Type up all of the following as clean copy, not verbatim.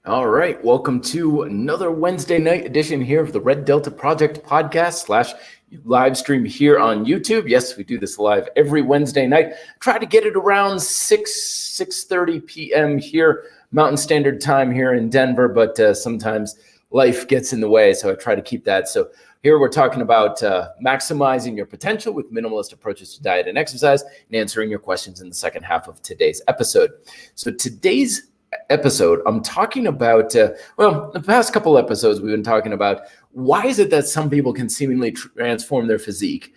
All right, welcome to another Wednesday night edition here of the Red Delta Project podcast / live stream here on YouTube. Yes, we do this live every Wednesday night. Try to get it around 6:30 p.m. here, Mountain Standard Time here in Denver, but sometimes life gets in the way, so I try to keep that. So here we're talking about maximizing your potential with minimalist approaches to diet and exercise, and answering your questions in the second half of today's episode. So today's episode, I'm talking about, the past couple episodes, we've been talking about why is it that some people can seemingly transform their physique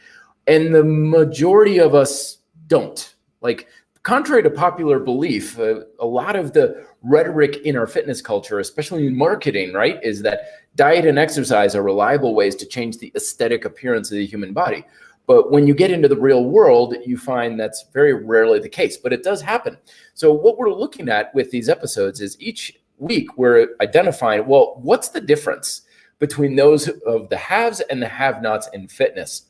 and the majority of us don't. Like, contrary to popular belief, a lot of the rhetoric in our fitness culture, especially in marketing, right, is that diet and exercise are reliable ways to change the aesthetic appearance of the human body. But when you get into the real world, you find that's very rarely the case, but it does happen. So what we're looking at with these episodes is each week we're identifying, well, what's the difference between those of the haves and the have-nots in fitness?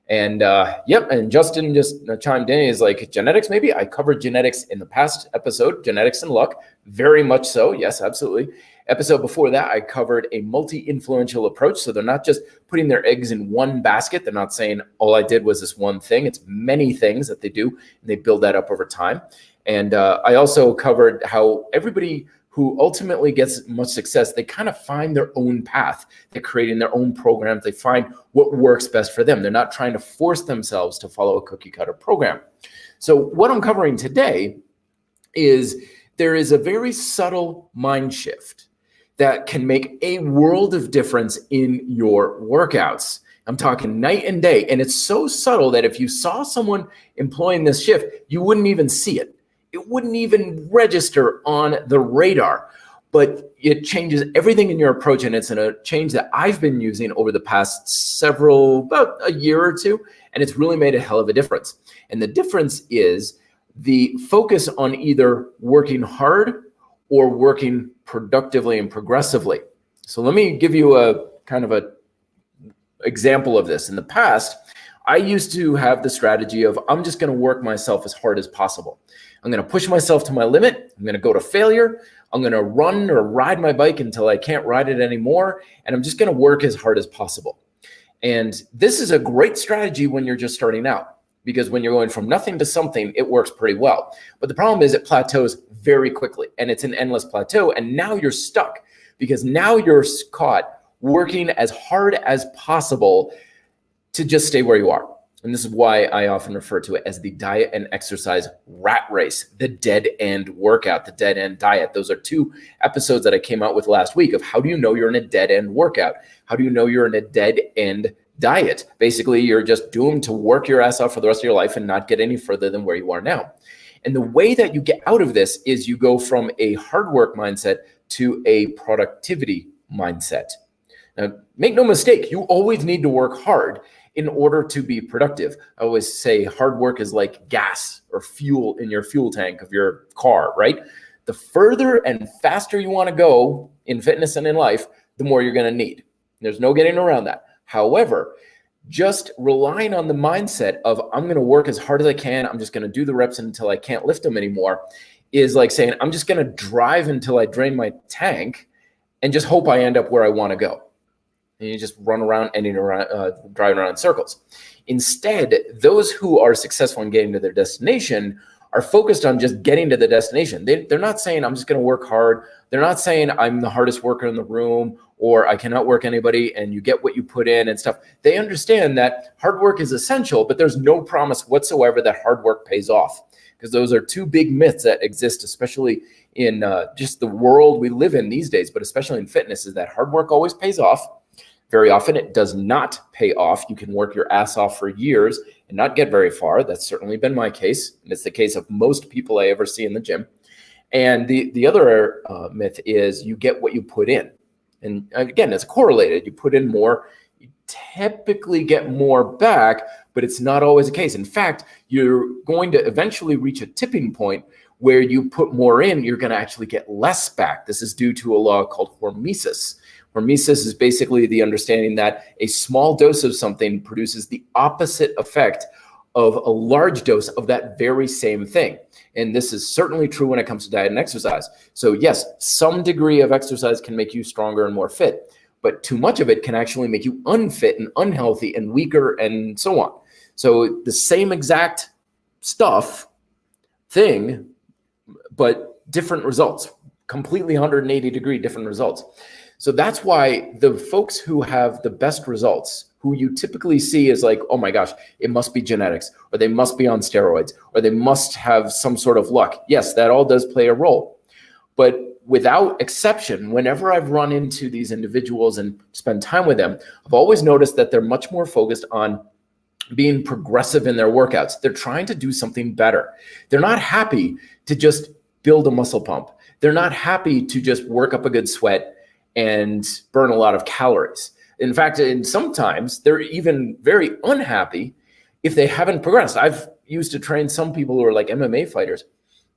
And and Justin just chimed in. He's like, genetics, maybe? I covered genetics in the past episode, genetics and luck, very much so. Yes, absolutely. Episode before that, I covered a multi-influential approach. So they're not just putting their eggs in one basket. They're not saying all I did was this one thing. It's many things that they do, and they build that up over time. And I also covered how everybody who ultimately gets much success, they kind of find their own path. They're creating their own programs. They find what works best for them. They're not trying to force themselves to follow a cookie cutter program. So what I'm covering today is there is a very subtle mind shift that can make a world of difference in your workouts. I'm talking night and day. And it's so subtle that if you saw someone employing this shift, you wouldn't even see it. It wouldn't even register on the radar, but it changes everything in your approach. And it's a change that I've been using over the past about a year or two. And it's really made a hell of a difference. And the difference is the focus on either working hard or working productively and progressively. So let me give you a kind of a example of this. In the past, I used to have the strategy of I'm just going to work myself as hard as possible. I'm going to push myself to my limit. I'm going to go to failure. I'm going to run or ride my bike until I can't ride it anymore. And I'm just going to work as hard as possible. And this is a great strategy when you're just starting out, because when you're going from nothing to something, it works pretty well. But the problem is it plateaus very quickly, and it's an endless plateau. And now you're stuck because now you're caught working as hard as possible to just stay where you are. And this is why I often refer to it as the diet and exercise rat race, the dead end workout, the dead end diet. Those are two episodes that I came out with last week of how do you know you're in a dead end workout? How do you know you're in a dead end diet? Basically, you're just doomed to work your ass off for the rest of your life and not get any further than where you are now. And the way that you get out of this is you go from a hard work mindset to a productivity mindset. Now, make no mistake, you always need to work hard in order to be productive. I always say hard work is like gas or fuel in your fuel tank of your car, right? The further and faster you want to go in fitness and in life, the more you're going to need. There's no getting around that. However, just relying on the mindset of I'm going to work as hard as I can, I'm just going to do the reps until I can't lift them anymore, is like saying I'm just going to drive until I drain my tank and just hope I end up where I want to go. And you just run around, driving around in circles. Instead, those who are successful in getting to their destination are focused on just getting to the destination. They're not saying I'm just going to work hard. They're not saying I'm the hardest worker in the room or I cannot work anybody and you get what you put in and stuff. They understand that hard work is essential, but there's no promise whatsoever that hard work pays off, because those are two big myths that exist, especially in just the world we live in these days, but especially in fitness, is that hard work always pays off. Very often it does not pay off. You can work your ass off for years and not get very far. That's certainly been my case. And it's the case of most people I ever see in the gym. And the other myth is you get what you put in. And again, it's correlated. You put in more, you typically get more back, but it's not always the case. In fact, you're going to eventually reach a tipping point where you put more in, you're going to actually get less back. This is due to a law called hormesis. Hormesis is basically the understanding that a small dose of something produces the opposite effect of a large dose of that very same thing. And this is certainly true when it comes to diet and exercise. So yes, some degree of exercise can make you stronger and more fit, but too much of it can actually make you unfit and unhealthy and weaker and so on. So the same exact thing, but different results, completely 180-degree different results. So that's why the folks who have the best results, who you typically see is like, oh my gosh, it must be genetics, or they must be on steroids, or they must have some sort of luck. Yes, that all does play a role. But without exception, whenever I've run into these individuals and spend time with them, I've always noticed that they're much more focused on being progressive in their workouts. They're trying to do something better. They're not happy to just build a muscle pump. They're not happy to just work up a good sweat and burn a lot of calories. In fact, and sometimes they're even very unhappy if they haven't progressed. I've used to train some people who are like MMA fighters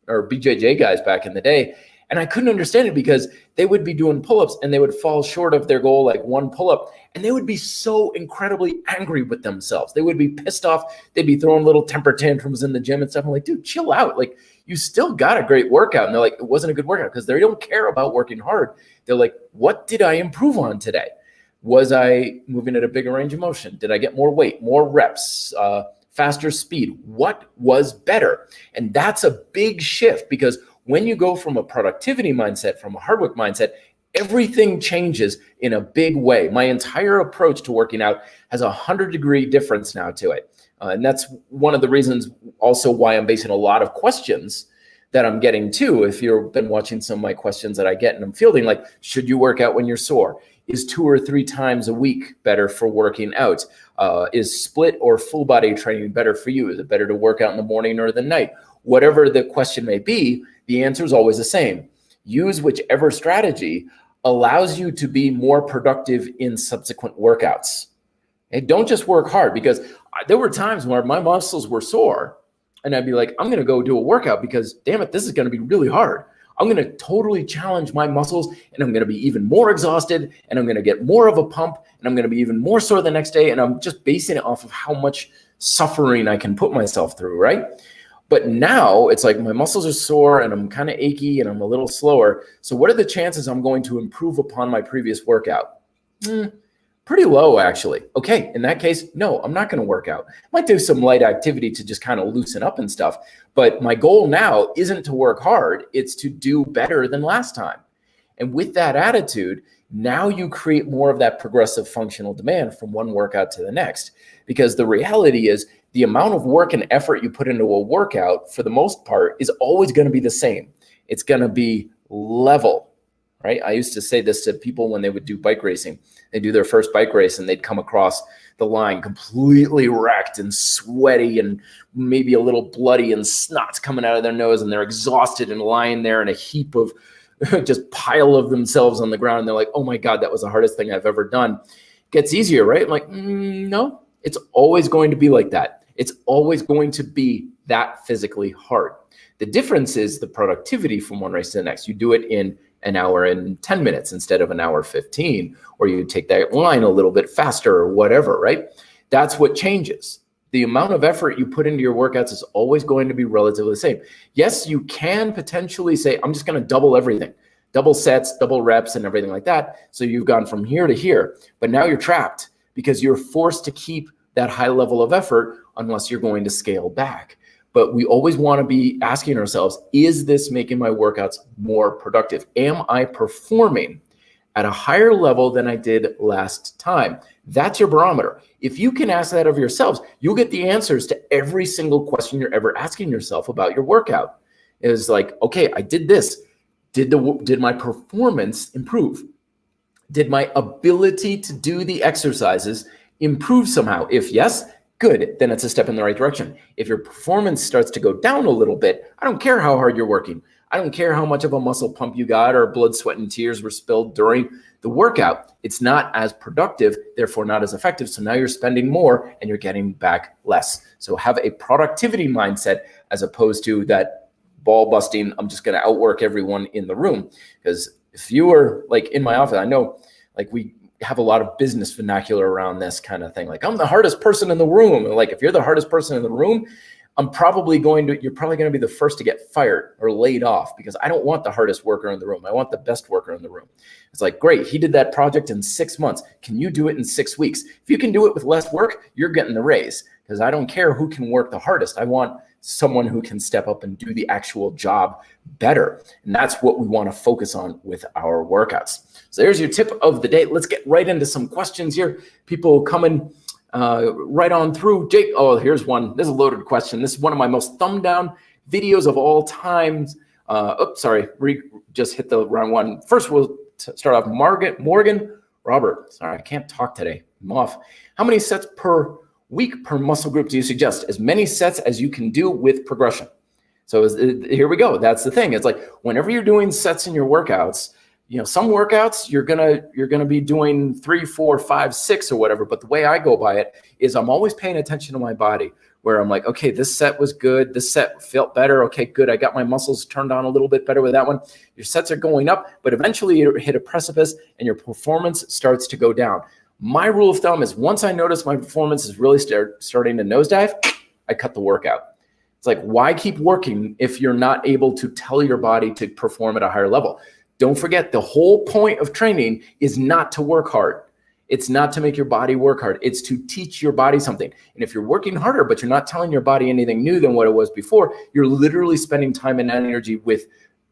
or BJJ guys back in the day, and I couldn't understand it because they would be doing pull-ups and they would fall short of their goal, like one pull-up, and they would be so incredibly angry with themselves. They would be pissed off. They'd be throwing little temper tantrums in the gym and stuff. I'm like, dude, chill out. Like, you still got a great workout. And they're like, it wasn't a good workout, because they don't care about working hard. They're like, what did I improve on today? Was I moving at a bigger range of motion? Did I get more weight, more reps, faster speed? What was better? And that's a big shift, because when you go from a productivity mindset, from a hard work mindset, everything changes in a big way. My entire approach to working out has a 100-degree difference now to it. And that's one of the reasons also why I'm basing a lot of questions that I'm getting too. If you've been watching some of my questions that I get and I'm fielding, like, should you work out when you're sore? Is 2 or 3 times a week better for working out? Is split or full body training better for you? Is it better to work out in the morning or the night? Whatever the question may be, the answer is always the same. Use whichever strategy allows you to be more productive in subsequent workouts. And don't just work hard, because there were times where my muscles were sore and I'd be like, I'm going to go do a workout because, damn it, this is going to be really hard. I'm going to totally challenge my muscles, and I'm going to be even more exhausted, and I'm going to get more of a pump, and I'm going to be even more sore the next day. And I'm just basing it off of how much suffering I can put myself through, right? But now it's like my muscles are sore and I'm kind of achy and I'm a little slower. So what are the chances I'm going to improve upon my previous workout? Pretty low, actually. Okay, in that case, no, I'm not going to work out. I might do some light activity to just kind of loosen up and stuff. But my goal now isn't to work hard. It's to do better than last time. And with that attitude, now you create more of that progressive functional demand from one workout to the next. Because the reality is, the amount of work and effort you put into a workout, for the most part, is always going to be the same. It's going to be level, right? I used to say this to people when they would do bike racing. They do their first bike race and they'd come across the line completely wrecked and sweaty and maybe a little bloody, and snot's coming out of their nose, and they're exhausted and lying there in a heap of just pile of themselves on the ground. And they're like, oh my God, that was the hardest thing I've ever done. Gets easier, right? I'm like, no, it's always going to be like that. It's always going to be that physically hard. The difference is the productivity from one race to the next. You do it in an hour and 10 minutes instead of an hour 15, or you take that line a little bit faster or whatever, right? That's what changes. The amount of effort you put into your workouts is always going to be relatively the same. Yes, you can potentially say, I'm just going to double everything, double sets, double reps, and everything like that. So you've gone from here to here, but now you're trapped because you're forced to keep that high level of effort unless you're going to scale back. But we always want to be asking ourselves, is this making my workouts more productive? Am I performing at a higher level than I did last time? That's your barometer. If you can ask that of yourselves, you'll get the answers to every single question you're ever asking yourself about your workout. It's like, okay, I did this. Did my performance improve? Did my ability to do the exercises improve somehow? If yes, good, then it's a step in the right direction. If your performance starts to go down a little bit, I don't care how hard you're working. I don't care how much of a muscle pump you got or blood, sweat, and tears were spilled during the workout. It's not as productive, therefore not as effective. So now you're spending more and you're getting back less. So have a productivity mindset as opposed to that ball busting, I'm just going to outwork everyone in the room. Because if you were like in my office, I know like we have a lot of business vernacular around this kind of thing. Like, I'm the hardest person in the room. And like, if you're the hardest person in the room, you're probably going to be the first to get fired or laid off, because I don't want the hardest worker in the room. I want the best worker in the room. It's like, great, he did that project in 6 months. Can you do it in 6 weeks? If you can do it with less work, you're getting the raise, because I don't care who can work the hardest. I want someone who can step up and do the actual job better. And that's what we want to focus on with our workouts. So there's your tip of the day. Let's get right into some questions here. People coming right on through. Jake, oh, here's one. This is a loaded question. This is one of my most thumbed down videos of all times. Oops, sorry, just hit the wrong one. First, we'll start off. Morgan Robert. Sorry, I can't talk today. I'm off. How many sets per week per muscle group do you suggest? As many sets as you can do with progression. So here we go. That's the thing. It's like, whenever you're doing sets in your workouts, some workouts you're gonna be doing 3, 4, 5, 6 or whatever. But the way I go by it is I'm always paying attention to my body, where I'm like, okay, this set was good. This set felt better. Okay, good. I got my muscles turned on a little bit better with that one. Your sets are going up, but eventually you hit a precipice and your performance starts to go down. My rule of thumb is, once I notice my performance is really starting to nosedive, I cut the workout. It's like, why keep working if you're not able to tell your body to perform at a higher level? Don't forget, the whole point of training is not to work hard. It's not to make your body work hard. It's to teach your body something. And if you're working harder, but you're not telling your body anything new than what it was before, you're literally spending time and energy with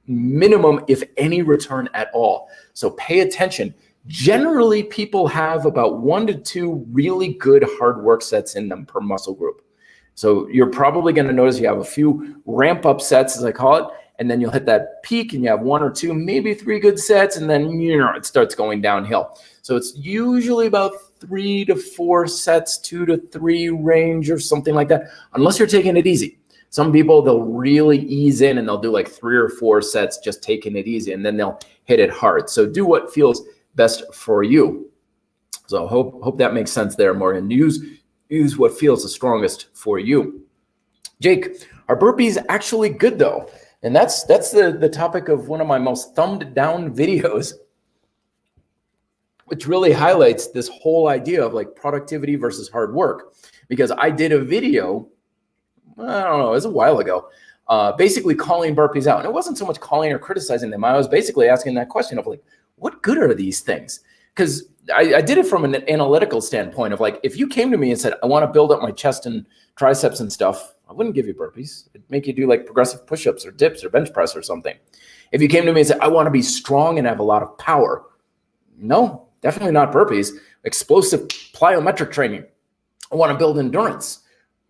minimum, if any, return at all. So pay attention. Generally, people have about 1 to 2 really good hard work sets in them per muscle group. So you're probably going to notice you have a few ramp up sets, as I call it, and then you'll hit that peak and you have 1 or 2, maybe 3 good sets, and then it starts going downhill. So it's usually about 3 to 4 sets, 2 to 3 range or something like that, unless you're taking it easy. Some people, they'll really ease in and they'll do like 3 or 4 sets just taking it easy, and then they'll hit it hard. So do what feels best for you. So hope that makes sense there, Morgan. Use what feels the strongest for you. Jake, are burpees actually good though? And that's the topic of one of my most thumbed down videos, which really highlights this whole idea of like productivity versus hard work. Because I did a video, I don't know, it was a while ago, basically calling burpees out. And it wasn't so much calling or criticizing them. I was basically asking that question of like, what good are these things? Because I did it from an analytical standpoint of like, if you came to me and said, I want to build up my chest and triceps and stuff, I wouldn't give you burpees. It'd make you do like progressive push-ups or dips or bench press or something. If you came to me and said, I want to be strong and have a lot of power, no, definitely not burpees. Explosive plyometric training. I want to build endurance.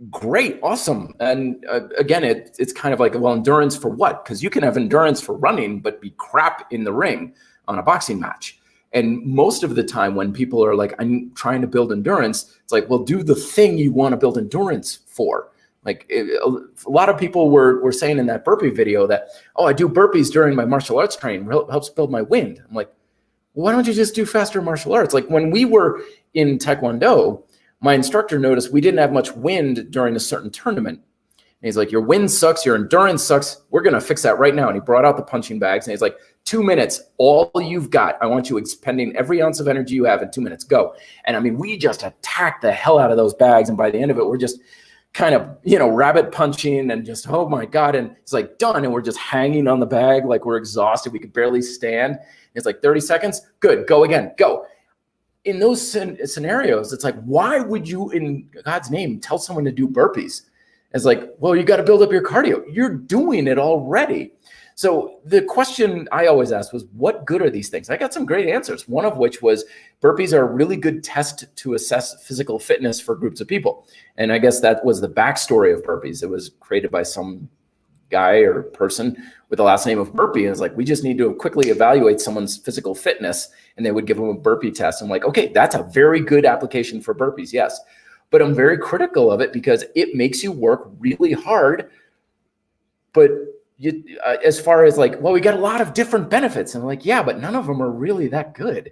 Great, awesome. And again, it's kind of like, well, endurance for what? Because you can have endurance for running, but be crap in the ring on a boxing match. And most of the time when people are like, I'm trying to build endurance, it's like, well, do the thing you want to build endurance for. Like a lot of people were saying in that burpee video that, oh, I do burpees during my martial arts training, helps build my wind. I'm like, well, why don't you just do faster martial arts? Like when we were in Taekwondo, my instructor noticed we didn't have much wind during a certain tournament. And he's like, your wind sucks, your endurance sucks. We're going to fix that right now. And he brought out the punching bags and he's like, 2 minutes, all you've got. I want you expending every ounce of energy you have in 2 minutes. Go. And I mean, we just attacked the hell out of those bags. And by the end of it, we're just kind of, rabbit punching and just, oh my God. And it's like done. And we're just hanging on the bag. Like we're exhausted. We could barely stand. And it's like 30 seconds. Good. Go again. Go. In those scenarios, it's like, why would you in God's name tell someone to do burpees? It's like, well, you got to build up your cardio. You're doing it already. So the question I always asked was, what good are these things? I got some great answers. One of which was burpees are a really good test to assess physical fitness for groups of people. And I guess that was the backstory of burpees. It was created by some guy or person with the last name of Burpee. And it's like, we just need to quickly evaluate someone's physical fitness. And they would give them a burpee test. I'm like, okay, that's a very good application for burpees. Yes. But I'm very critical of it because it makes you work really hard. But as far as like, well, we got a lot of different benefits. And I'm like, yeah, but none of them are really that good.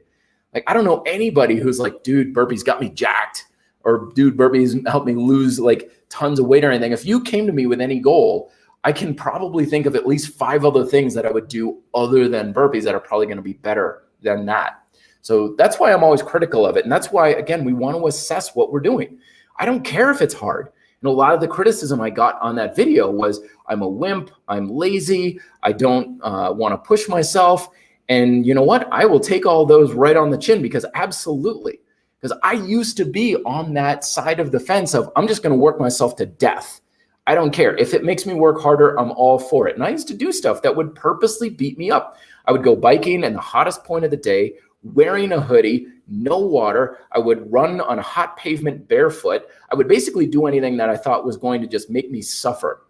Like, I don't know anybody who's like, dude, burpees got me jacked, or dude, burpees helped me lose like tons of weight or anything. If you came to me with any goal, I can probably think of at least 5 other things that I would do other than burpees that are probably going to be better than that. So that's why I'm always critical of it. And that's why, again, we want to assess what we're doing. I don't care if it's hard. And a lot of the criticism I got on that video was I'm a wimp, I'm lazy, I don't want to push myself. And you know what? I will take all those right on the chin, because absolutely. Because I used to be on that side of the fence of I'm just going to work myself to death. I don't care. If it makes me work harder, I'm all for it. And I used to do stuff that would purposely beat me up. I would go biking in the hottest point of the day, wearing a hoodie, no water. I would run on a hot pavement barefoot. I would basically do anything that I thought was going to just make me suffer.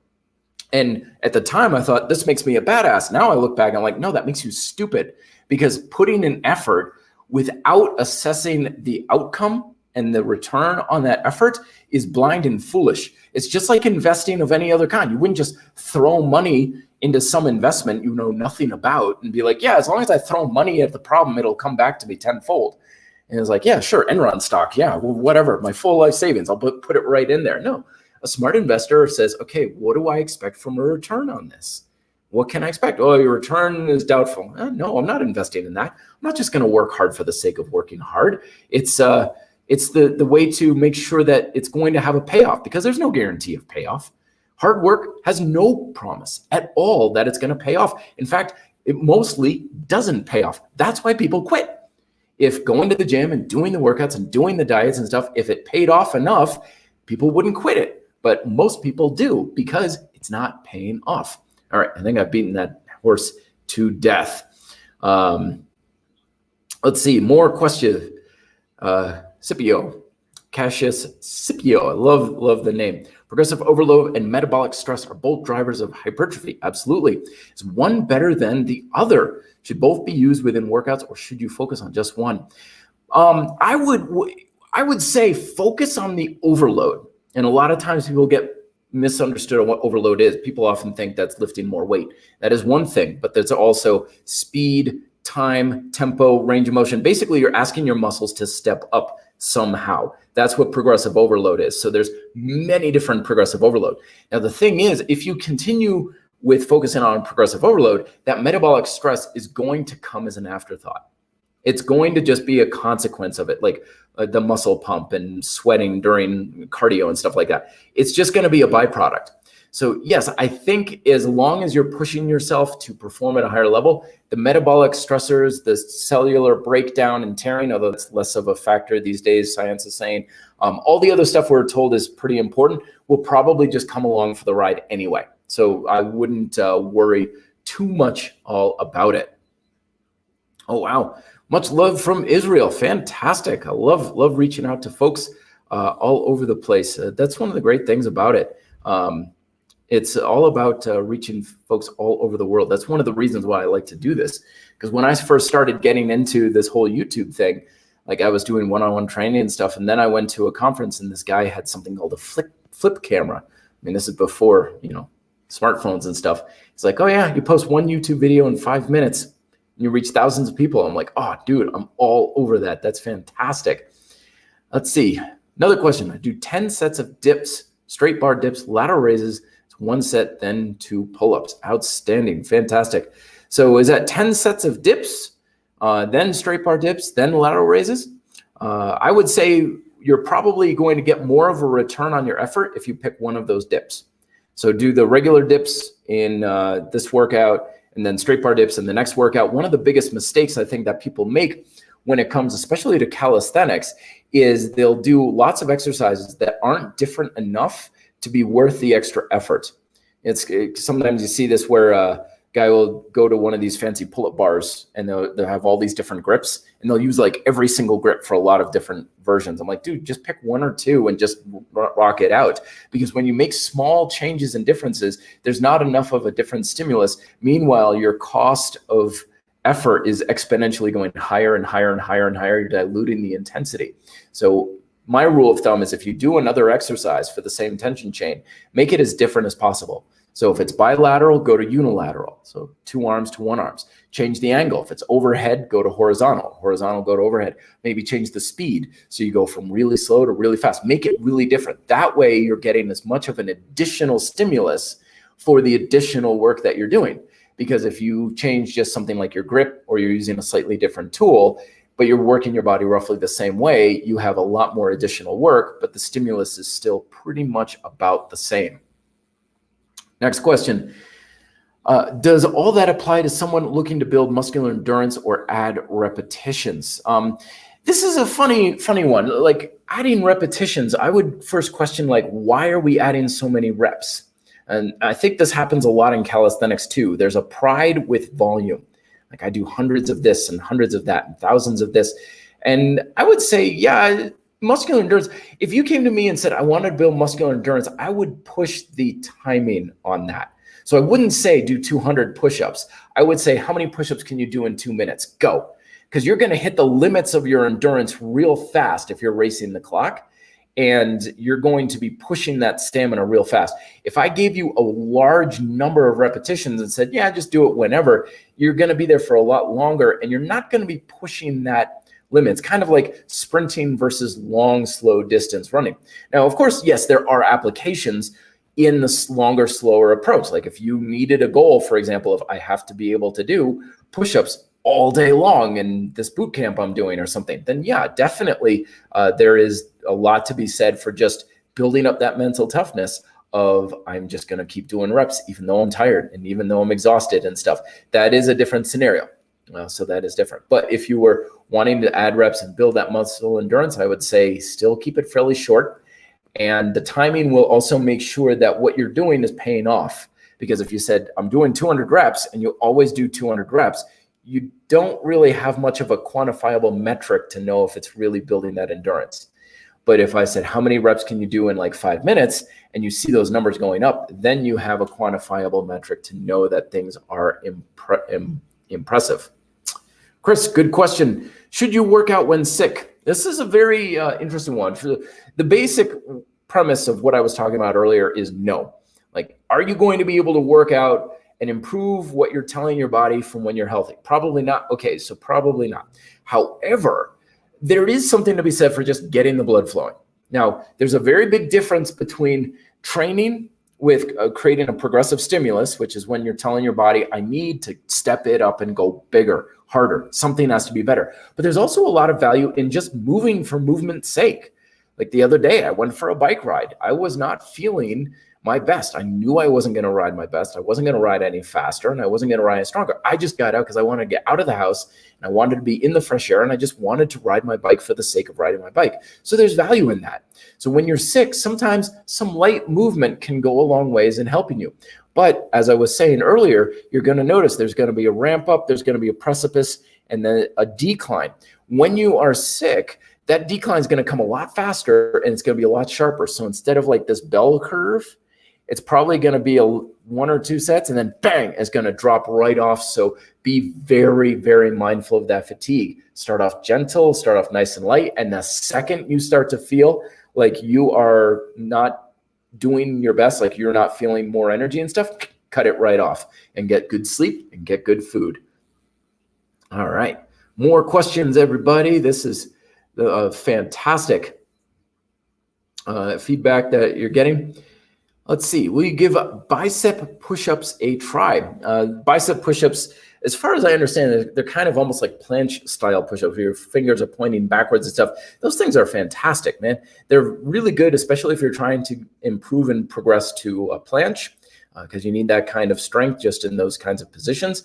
And at the time, I thought, this makes me a badass. Now I look back and I'm like, no, that makes you stupid, because putting in effort without assessing the outcome and the return on that effort is blind and foolish. It's just like investing of any other kind. You wouldn't just throw money into some investment you know nothing about and be like, yeah, as long as I throw money at the problem, it'll come back to me tenfold. And it's like, yeah, sure, Enron stock, yeah, well, whatever, my full life savings, I'll put it right in there. No, a smart investor says, okay, what do I expect from a return on this? What can I expect? Oh, your return is doubtful. No, I'm not investing in that. I'm not just going to work hard for the sake of working hard. It's the way to make sure that it's going to have a payoff, because there's no guarantee of payoff. Hard work has no promise at all that it's going to pay off. In fact, it mostly doesn't pay off. That's why people quit. If going to the gym and doing the workouts and doing the diets and stuff, if it paid off enough, people wouldn't quit it. But most people do, because it's not paying off. All right, I think I've beaten that horse to death. Let's see, more questions. Scipio, Cassius Scipio, I love the name. Progressive overload and metabolic stress are both drivers of hypertrophy. Absolutely. Is one better than the other? Should both be used within workouts, or should you focus on just one? I would say focus on the overload. And a lot of times people get misunderstood on what overload is. People often think that's lifting more weight. That is one thing, but there's also speed, time, tempo, range of motion. Basically, you're asking your muscles to step up somehow. That's what progressive overload is. So there's many different progressive overload. Now, the thing is, if you continue with focusing on progressive overload, that metabolic stress is going to come as an afterthought. It's going to just be a consequence of it, like the muscle pump and sweating during cardio and stuff like that. It's just going to be a byproduct. So yes, I think as long as you're pushing yourself to perform at a higher level, the metabolic stressors, the cellular breakdown and tearing, although it's less of a factor these days, science is saying, all the other stuff we're told is pretty important, will probably just come along for the ride anyway. So I wouldn't worry too much all about it. Oh, wow. Much love from Israel. Fantastic. I love reaching out to folks all over the place. That's one of the great things about it. It's all about reaching folks all over the world. That's one of the reasons why I like to do this. Because when I first started getting into this whole YouTube thing, like I was doing one-on-one training and stuff, and then I went to a conference and this guy had something called a flip camera. I mean, this is before, smartphones and stuff. It's like, oh yeah, you post one YouTube video in 5 minutes and you reach thousands of people. I'm like, oh dude, I'm all over that. That's fantastic. Let's see. Another question. I do 10 sets of dips, straight bar dips, lateral raises. It's 1 set, then 2 pull-ups. Outstanding. Fantastic. So is that 10 sets of dips, then straight bar dips, then lateral raises? I would say you're probably going to get more of a return on your effort if you pick one of those dips. So do the regular dips in this workout, and then straight bar dips in the next workout. One of the biggest mistakes I think that people make when it comes especially to calisthenics is they'll do lots of exercises that aren't different enough to be worth the extra effort. Sometimes you see this where a guy will go to one of these fancy pull-up bars and they'll have all these different grips, and they'll use like every single grip for a lot of different versions. I'm like, dude, just pick 1 or 2 and just rock it out. Because when you make small changes and differences, there's not enough of a different stimulus. Meanwhile, your cost of effort is exponentially going higher and higher and higher and higher. You're diluting the intensity. So my rule of thumb is if you do another exercise for the same tension chain, make it as different as possible. So if it's bilateral, go to unilateral. So 2 arms to 1 arms. Change the angle. If it's overhead, go to horizontal. Horizontal, go to overhead. Maybe change the speed. So you go from really slow to really fast. Make it really different. That way you're getting as much of an additional stimulus for the additional work that you're doing. Because if you change just something like your grip, or you're using a slightly different tool, but you're working your body roughly the same way. You have a lot more additional work, but the stimulus is still pretty much about the same. Next question. Does all that apply to someone looking to build muscular endurance or add repetitions? This is a funny one. Like adding repetitions, I would first question, like, why are we adding so many reps? And I think this happens a lot in calisthenics too. There's a pride with volume. Like I do hundreds of this and hundreds of that and thousands of this. And I would say, yeah, muscular endurance, if you came to me and said, I want to build muscular endurance, I would push the timing on that. So I wouldn't say do 200 push-ups. I would say, how many push-ups can you do in 2 minutes? Go. Because you're going to hit the limits of your endurance real fast if you're racing the clock. And you're going to be pushing that stamina real fast. If I gave you a large number of repetitions and said, yeah, just do it whenever, you're going to be there for a lot longer and you're not going to be pushing that limit. It's kind of like sprinting versus long, slow distance running. Now, of course, yes, there are applications in this longer, slower approach. Like if you needed a goal, for example, if I have to be able to do push-ups all day long in this boot camp I'm doing or something, then yeah, definitely there is a lot to be said for just building up that mental toughness of I'm just going to keep doing reps, even though I'm tired and even though I'm exhausted and stuff. That is a different scenario. So that is different. But if you were wanting to add reps and build that muscle endurance, I would say still keep it fairly short. And the timing will also make sure that what you're doing is paying off. Because if you said, I'm doing 200 reps and you always do 200 reps, you don't really have much of a quantifiable metric to know if it's really building that endurance. But if I said, how many reps can you do in like 5 minutes, and you see those numbers going up, then you have a quantifiable metric to know that things are impressive. Chris, good question. Should you work out when sick? This is a very interesting one. For the basic premise of what I was talking about earlier is no. Like, are you going to be able to work out and improve what you're telling your body from when you're healthy? Probably not. Okay, so probably not. However, there is something to be said for just getting the blood flowing. Now, there's a very big difference between training with creating a progressive stimulus, which is when you're telling your body, I need to step it up and go bigger, harder. Something has to be better. But there's also a lot of value in just moving for movement's sake. Like the other day, I went for a bike ride. I was not feeling my best. I knew I wasn't going to ride my best. I wasn't going to ride any faster and I wasn't going to ride any stronger. I just got out because I wanted to get out of the house and I wanted to be in the fresh air and I just wanted to ride my bike for the sake of riding my bike. So there's value in that. So when you're sick, sometimes some light movement can go a long ways in helping you. But as I was saying earlier, you're going to notice there's going to be a ramp up, there's going to be a precipice, and then a decline. When you are sick, that decline is going to come a lot faster and it's going to be a lot sharper. So instead of like this bell curve, it's probably going to be a 1 or 2 sets and then bang, it's going to drop right off. So be very, very mindful of that fatigue. Start off gentle, start off nice and light. And the second you start to feel like you are not doing your best, like you're not feeling more energy and stuff, cut it right off and get good sleep and get good food. All right. More questions, everybody. This is the fantastic feedback that you're getting. Let's see. Will you give bicep push-ups a try? Bicep push-ups, as far as I understand, they're kind of almost like planche style push-ups where your fingers are pointing backwards and stuff. Those things are fantastic, man. They're really good, especially if you're trying to improve and progress to a planche, because you need that kind of strength just in those kinds of positions.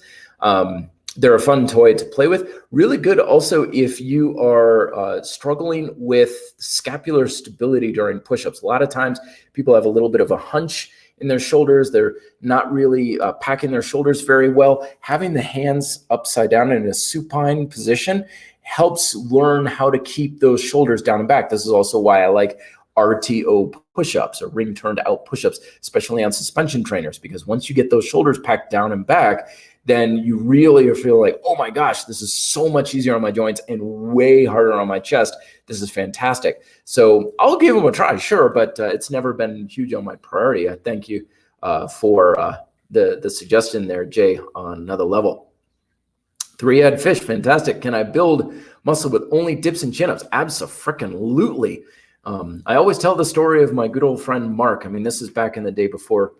They're a fun toy to play with. Really good also if you are struggling with scapular stability during push-ups. A lot of times people have a little bit of a hunch in their shoulders. They're not really packing their shoulders very well. Having the hands upside down in a supine position helps learn how to keep those shoulders down and back. This is also why I like RTO push-ups or ring turned out push-ups, especially on suspension trainers, because once you get those shoulders packed down and back, then you really feel like, oh my gosh, this is so much easier on my joints and way harder on my chest. This is fantastic. So I'll give them a try, sure, but it's never been huge on my priority. I thank you for the suggestion there, Jay, on another level. 3-head fish, fantastic. Can I build muscle with only dips and chin-ups? Abso-frickin-lutely. I always tell the story of my good old friend Mark. I mean, this is back in the day before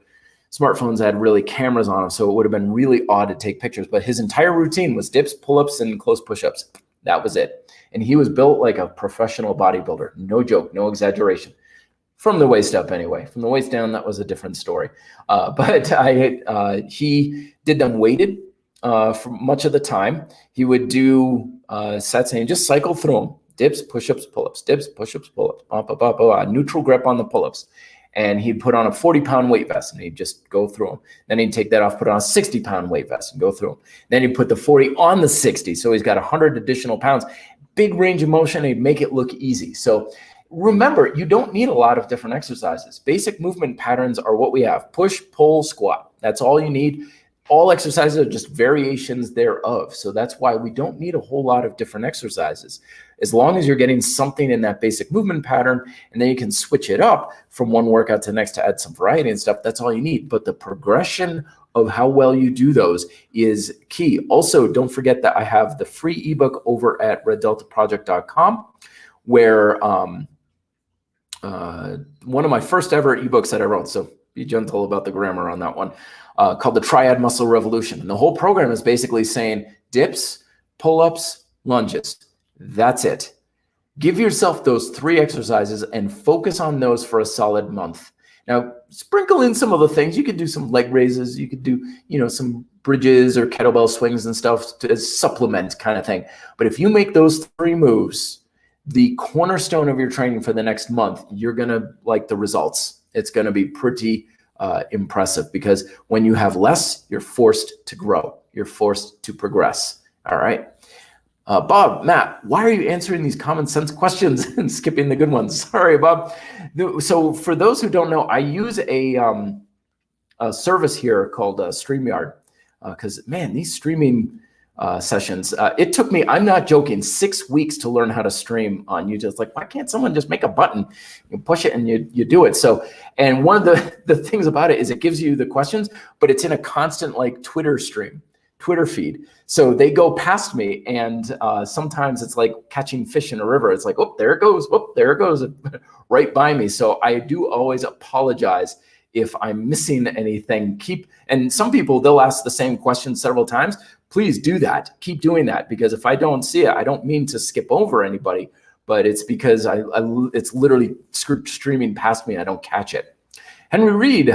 smartphones had really cameras on them, so it would have been really odd to take pictures. But his entire routine was dips, pull-ups, and close push-ups. That was it. And he was built like a professional bodybuilder. No joke, no exaggeration. From the waist up anyway. From the waist down, that was a different story. He did them weighted for much of the time. He would do sets and just cycle through them. Dips, push-ups, pull-ups, dips, push-ups, pull-ups, neutral grip on the pull-ups. And he'd put on a 40-pound weight vest and he'd just go through them. Then he'd take that off, put on a 60-pound weight vest and go through them. Then he'd put the 40 on the 60. So he's got 100 additional pounds. Big range of motion. He'd make it look easy. So remember, you don't need a lot of different exercises. Basic movement patterns are what we have. Push, pull, squat. That's all you need. All exercises are just variations thereof. So that's why we don't need a whole lot of different exercises. As long as you're getting something in that basic movement pattern, and then you can switch it up from one workout to the next to add some variety and stuff, that's all you need. But the progression of how well you do those is key. Also, don't forget that I have the free ebook over at reddeltaproject.com, where one of my first ever ebooks that I wrote, so be gentle about the grammar on that one, called the Triad Muscle Revolution. And the whole program is basically saying dips, pull-ups, lunges. That's it. Give yourself those 3 exercises and focus on those for a solid month. Now, sprinkle in some of the things. You could do some leg raises. You could do, some bridges or kettlebell swings and stuff to supplement kind of thing. But if you make those 3 moves the cornerstone of your training for the next month, you're going to like the results. It's going to be pretty impressive, because when you have less, you're forced to grow. You're forced to progress. All right. Bob, Matt, why are you answering these common sense questions and skipping the good ones? Sorry, Bob. So for those who don't know, I use a service here called StreamYard, because, man, these streaming sessions, it took me, I'm not joking, 6 weeks to learn how to stream on YouTube. It's like, why can't someone just make a button, you push it and you do it? So, and one of the things about it is it gives you the questions, but it's in a constant like Twitter feed. So they go past me, and sometimes it's like catching fish in a river. It's like, oh, there it goes. Oh, there it goes right by me. So I do always apologize if I'm missing anything. And some people, they'll ask the same question several times. Please do that. Keep doing that, because if I don't see it, I don't mean to skip over anybody, but it's because it's literally streaming past me. I don't catch it. Henry Reed,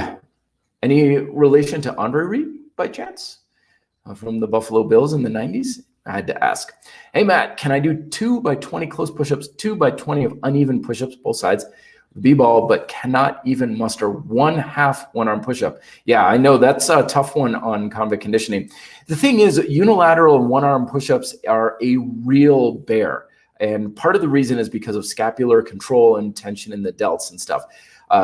any relation to Andre Reed by chance? From the Buffalo Bills in the 90s? I had to ask. Hey, Matt, can I do 2 by 20 close push-ups, 2 by 20 of uneven push-ups, both sides, B-ball, but cannot even muster 1/2 one-arm push-up? Yeah, I know that's a tough one on convict conditioning. The thing is, unilateral and one-arm push-ups are a real bear. And part of the reason is because of scapular control and tension in the delts and stuff.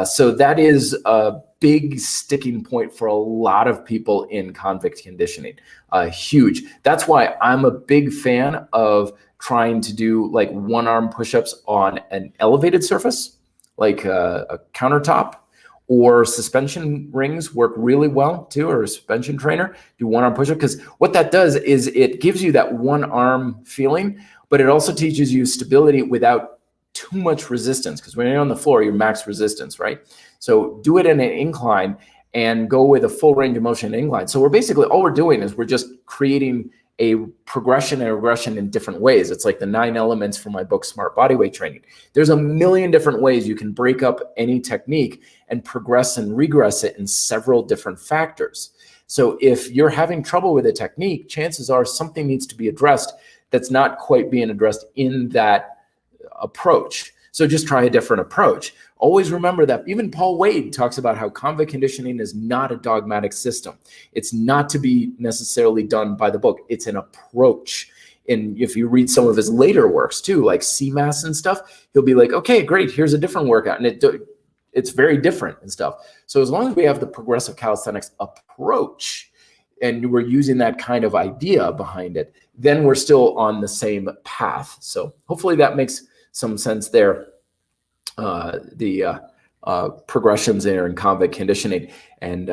So that is a big sticking point for a lot of people in convict conditioning. Huge. That's why I'm a big fan of trying to do like one-arm push-ups on an elevated surface, like a countertop, or suspension rings work really well too, or a suspension trainer. Do one-arm push-up, because what that does is it gives you that one-arm feeling, but it also teaches you stability without too much resistance, because when you're on the floor, you're max resistance, right? So do it in an incline and go with a full range of motion incline. So we're basically, all we're doing is we're just creating a progression and regression in different ways. It's like the 9 elements from my book, Smart Bodyweight Training. There's a million different ways you can break up any technique and progress and regress it in several different factors. So if you're having trouble with a technique, chances are something needs to be addressed that's not quite being addressed in that approach. So just try a different approach. Always remember that even Paul Wade talks about how convict conditioning is not a dogmatic system. It's not to be necessarily done by the book. It's an approach. And if you read some of his later works too, like CMAS and stuff, he'll be like, okay, great, here's a different workout. And it's very different and stuff. So as long as we have the progressive calisthenics approach, and we're using that kind of idea behind it, then we're still on the same path. So hopefully that makes some sense there. The progressions there in convict conditioning. And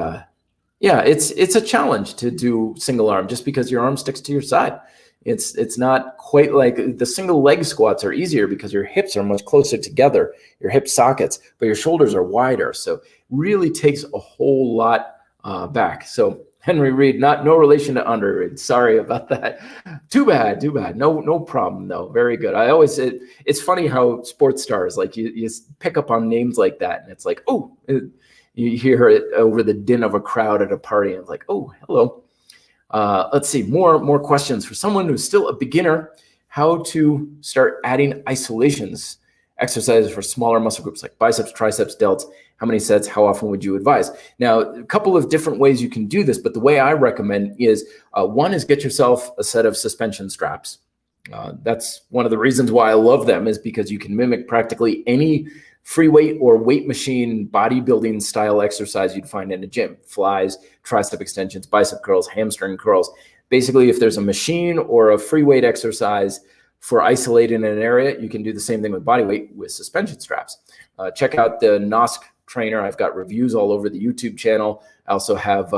yeah, it's a challenge to do single arm just because your arm sticks to your side. It's not quite like the single leg squats are easier because your hips are much closer together, your hip sockets, but your shoulders are wider. So really takes a whole lot back. So Henry Reed, no relation to underrated. Sorry about that. Too bad. No problem though. Very good. I always it's funny how sports stars, like you pick up on names like that, and it's like, oh, you hear it over the din of a crowd at a party, and it's like, oh, hello. Let's see, more questions for someone who's still a beginner. How to start adding isolations exercises for smaller muscle groups like biceps, triceps, delts. How many sets? How often would you advise? Now, a couple of different ways you can do this, but the way I recommend is one is get yourself a set of suspension straps. That's one of the reasons why I love them, is because you can mimic practically any free weight or weight machine bodybuilding style exercise you'd find in a gym. Flies, tricep extensions, bicep curls, hamstring curls. Basically, if there's a machine or a free weight exercise for isolating an area, you can do the same thing with body weight with suspension straps. Check out the NOSC trainer. I've got reviews all over the YouTube channel. I also have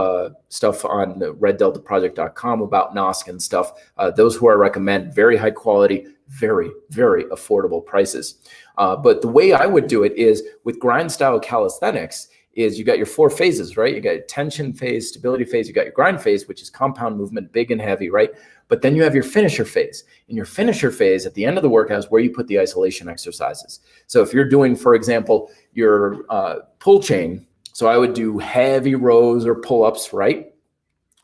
stuff on the reddeltaproject.com about NOSC and stuff. Those who I recommend, very high quality, very, very affordable prices. But the way I would do it is with grind style calisthenics is you got your 4 phases, right? You got your tension phase, stability phase, you got your grind phase, which is compound movement, big and heavy, right? But then you have your finisher phase. In your finisher phase, at the end of the workout is where you put the isolation exercises. So if you're doing, for example, your pull chain, so I would do heavy rows or pull-ups, right?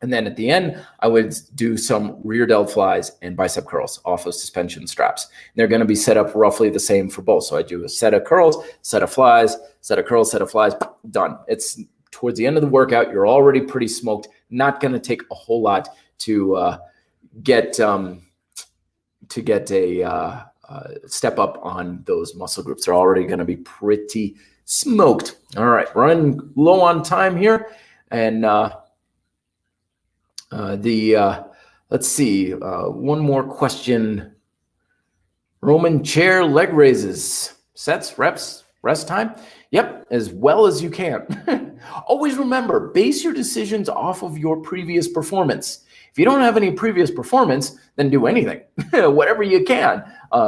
And then at the end, I would do some rear delt flies and bicep curls off of suspension straps. They're going to be set up roughly the same for both. So I do a set of curls, set of flies, set of curls, set of flies, done. It's towards the end of the workout. You're already pretty smoked. Not going to take a whole lot to get a step up on those muscle groups. They're already going to be pretty smoked. All right, running low on time here, and let's see, one more question. Roman chair leg raises, sets, reps, rest time. Yep, as well as you can. Always remember, base your decisions off of your previous performance. If you don't have any previous performance, then do anything, whatever you can.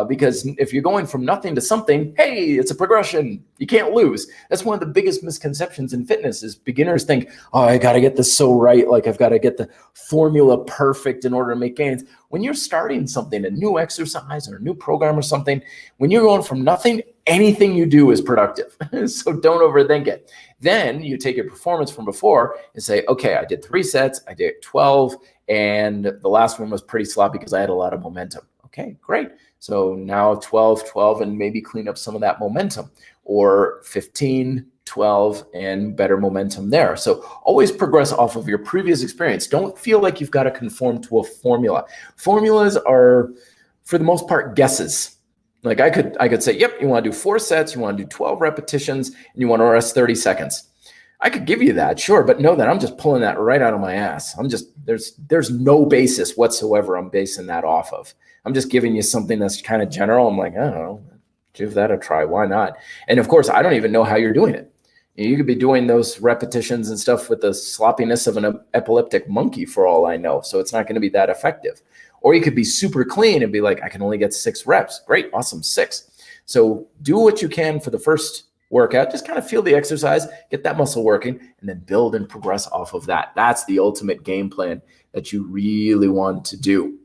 Because if you're going from nothing to something, hey, it's a progression. You can't lose. That's one of the biggest misconceptions in fitness is beginners think, oh, I got to get this so right. Like I've got to get the formula perfect in order to make gains. When you're starting something, a new exercise or a new program or something, when you're going from nothing, anything you do is productive. So don't overthink it. Then you take your performance from before and say, okay, I did 3 sets, I did 12, and the last one was pretty sloppy because I had a lot of momentum. Okay, great. So now 12, and maybe clean up some of that momentum, or 15, 12, and better momentum there. So always progress off of your previous experience. Don't feel like you've got to conform to a formula. Formulas are, for the most part, guesses. Like I could say, yep, you want to do 4 sets, you want to do 12 repetitions, and you want to rest 30 seconds. I could give you that, sure, but know that I'm just pulling that right out of my ass. There's no basis whatsoever I'm basing that off of. I'm just giving you something that's kind of general. I'm like, I don't know, give that a try. Why not? And of course, I don't even know how you're doing it. You could be doing those repetitions and stuff with the sloppiness of an epileptic monkey for all I know. So it's not going to be that effective. Or you could be super clean and be like, I can only get 6 reps. Great, awesome, 6. So do what you can for the first workout. Just kind of feel the exercise, get that muscle working, and then build and progress off of that. That's the ultimate game plan that you really want to do.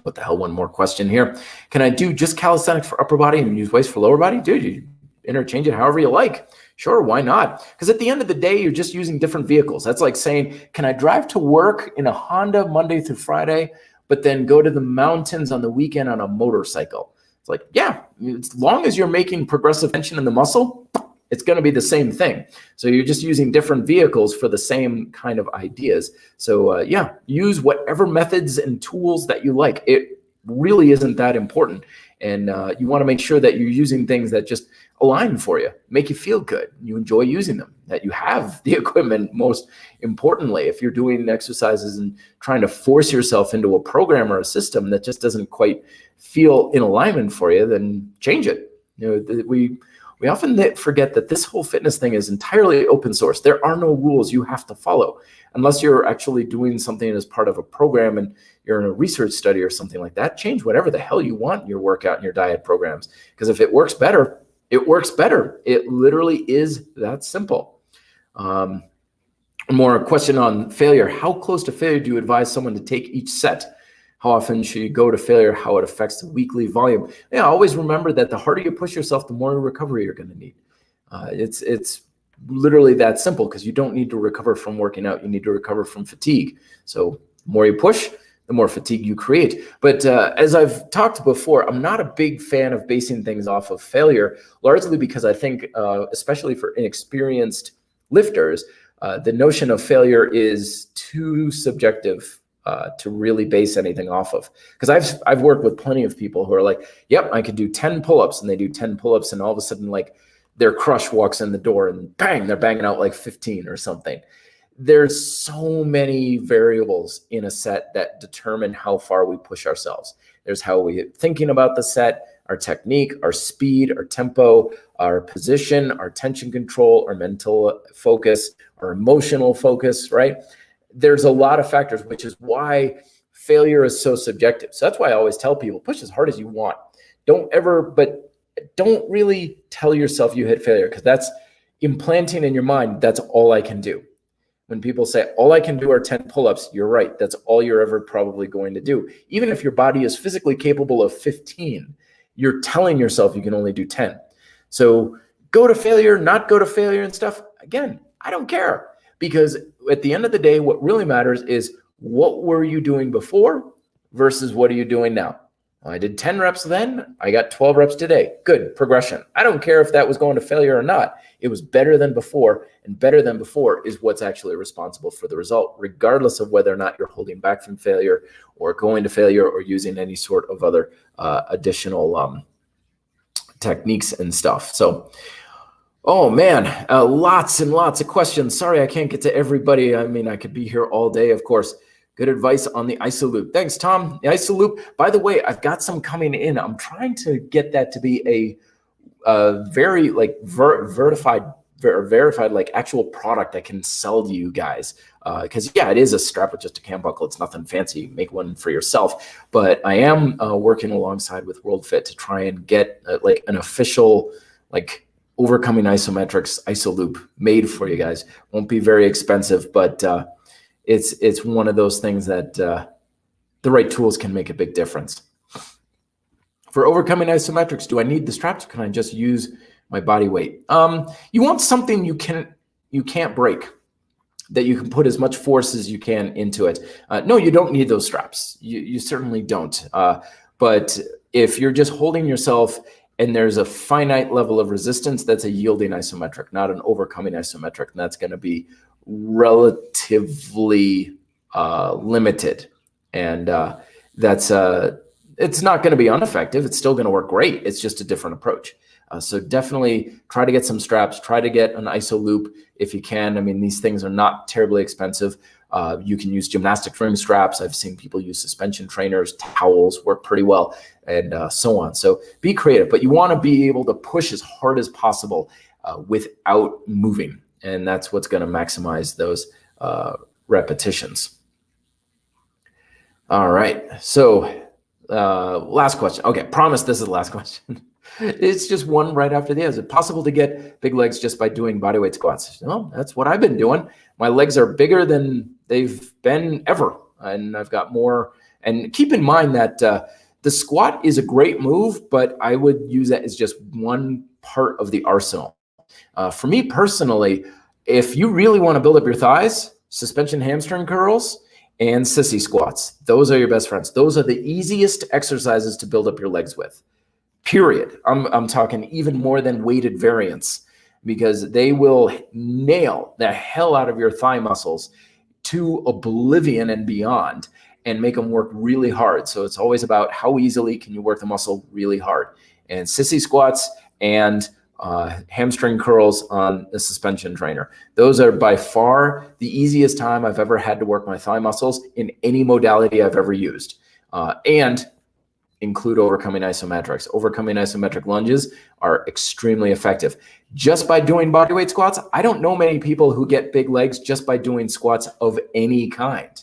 What the hell, one more question here. Can I do just calisthenics for upper body and use weights for lower body? Dude, you interchange it however you like. Sure, why not? Because at the end of the day, you're just using different vehicles. That's like saying, can I drive to work in a Honda Monday through Friday, but then go to the mountains on the weekend on a motorcycle? It's like, yeah, as long as you're making progressive tension in the muscle, it's going to be the same thing. So you're just using different vehicles for the same kind of ideas. So yeah, use whatever methods and tools that you like. It really isn't that important. And you want to make sure that you're using things that just align for you, make you feel good, you enjoy using them, that you have the equipment. Most importantly, if you're doing exercises and trying to force yourself into a program or a system that just doesn't quite feel in alignment for you, then change it. You know, we often forget that this whole fitness thing is entirely open source. There are no rules you have to follow unless you're actually doing something as part of a program and you're in a research study or something like that. Change whatever the hell you want in your workout and your diet programs. Because if it works better, it works better. It literally is that simple. More a question on failure. How close to failure do you advise someone to take each set? How often should you go to failure? How it affects the weekly volume? Yeah, always remember that the harder you push yourself, the more recovery you're going to need. It's literally that simple, because you don't need to recover from working out. You need to recover from fatigue. So the more you push, the more fatigue you create. But as I've talked before, I'm not a big fan of basing things off of failure, largely because I think, especially for inexperienced lifters, the notion of failure is too subjective to really base anything off of. Because I've worked with plenty of people who are like, yep, I could do 10 pull-ups, and they do 10 pull-ups, and all of a sudden, like, their crush walks in the door and bang, they're banging out like 15 or something. There's so many variables in a set that determine how far we push ourselves. There's how we're thinking about the set, our technique, our speed, our tempo, our position, our tension control, our mental focus, our emotional focus, right? There's a lot of factors, which is why failure is so subjective. So that's why I always tell people, push as hard as you want. Don't really tell yourself you hit failure, because that's implanting in your mind, that's all I can do. When people say, all I can do are 10 pull-ups, you're right. That's all you're ever probably going to do. Even if your body is physically capable of 15, you're telling yourself you can only do 10. So go to failure, not go to failure and stuff. Again, I don't care, because at the end of the day, what really matters is, what were you doing before versus what are you doing now? I did 10 reps then, I got 12 reps today. Good progression. I don't care if that was going to failure or not. It was better than before, and better than before is what's actually responsible for the result, regardless of whether or not you're holding back from failure or going to failure or using any sort of other additional techniques and stuff. So, oh man, lots and lots of questions. Sorry, I can't get to everybody. I mean, I could be here all day, of course. Good advice on the iso loop. Thanks, Tom. The iso loop, by the way, I've got some coming in. I'm trying to get that to be a very like verified like actual product I can sell to you guys. Because yeah, it is a strap with just a cam buckle. It's nothing fancy. Make one for yourself. But I am working alongside with WorldFit to try and get like an official like overcoming isometrics iso loop made for you guys. Won't be very expensive, but it's one of those things that the right tools can make a big difference. For overcoming isometrics, do I need the straps, or can I just use my body weight? You want something you can't break, that you can put as much force as you can into it. No, you don't need those straps. You certainly don't. But if you're just holding yourself and there's a finite level of resistance, that's a yielding isometric, not an overcoming isometric. And that's going to be relatively limited. And it's not going to be ineffective. It's still going to work great. It's just a different approach. So definitely try to get some straps, try to get an iso loop if you can. I mean, these things are not terribly expensive. You can use gymnastic ring straps. I've seen people use suspension trainers, towels work pretty well, and so on. So be creative, but you want to be able to push as hard as possible without moving. And that's what's going to maximize those repetitions. All right. So last question. Okay. Promise this is the last question. It's just one right after the other. Is it possible to get big legs just by doing bodyweight squats? No, that's what I've been doing. My legs are bigger than they've been ever. And I've got more. And keep in mind that the squat is a great move, but I would use it as just one part of the arsenal. For me personally, if you really want to build up your thighs, suspension hamstring curls and sissy squats, those are your best friends. Those are the easiest exercises to build up your legs with. Period. I'm talking even more than weighted variants, because they will nail the hell out of your thigh muscles to oblivion and beyond and make them work really hard. So it's always about how easily can you work the muscle really hard. And sissy squats and hamstring curls on the suspension trainer. Those are by far the easiest time I've ever had to work my thigh muscles in any modality I've ever used. And include overcoming isometrics. Overcoming isometric lunges are extremely effective. Just by doing bodyweight squats, I don't know many people who get big legs just by doing squats of any kind.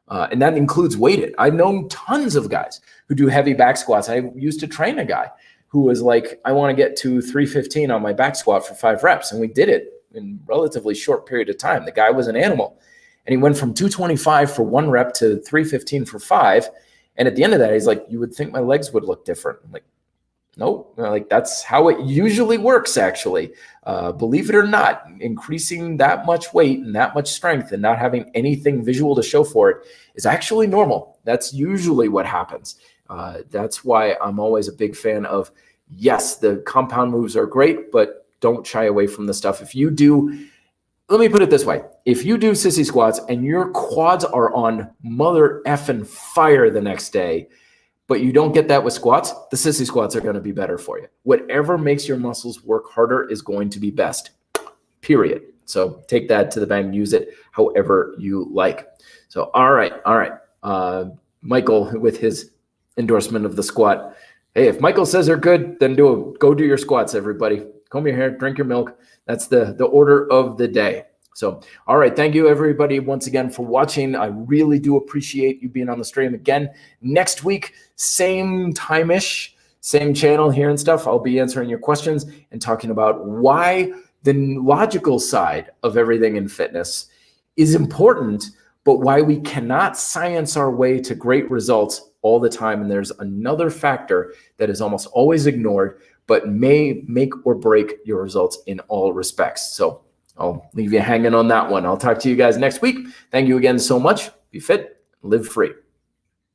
And that includes weighted. I've known tons of guys who do heavy back squats. I used to train a guy who was like, I want to get to 315 on my back squat for 5 reps. And we did it in relatively short period of time. The guy was an animal. And he went from 225 for 1 rep to 315 for 5. And at the end of that, he's like, you would think my legs would look different. I'm like, nope. Like, that's how it usually works, actually. Believe it or not, increasing that much weight and that much strength and not having anything visual to show for it is actually normal. That's usually what happens. That's why I'm always a big fan of, yes, the compound moves are great, but don't shy away from the stuff. If you do, let me put it this way. If you do sissy squats and your quads are on mother effing fire the next day, but you don't get that with squats, the sissy squats are going to be better for you. Whatever makes your muscles work harder is going to be best, period. So take that to the bank, use it however you like. So, all right. Michael with his endorsement of the squat. Hey, if Michael says they're good, then go do your squats, everybody. Comb your hair, drink your milk. That's the order of the day. So, all right. Thank you, everybody, once again for watching. I really do appreciate you being on the stream again. Next week, same time-ish, same channel here and stuff. I'll be answering your questions and talking about why the logical side of everything in fitness is important, but why we cannot science our way to great results all the time. And there's another factor that is almost always ignored, but may make or break your results in all respects. So I'll leave you hanging on that one. I'll talk to you guys next week. Thank you again so much. Be fit, live free.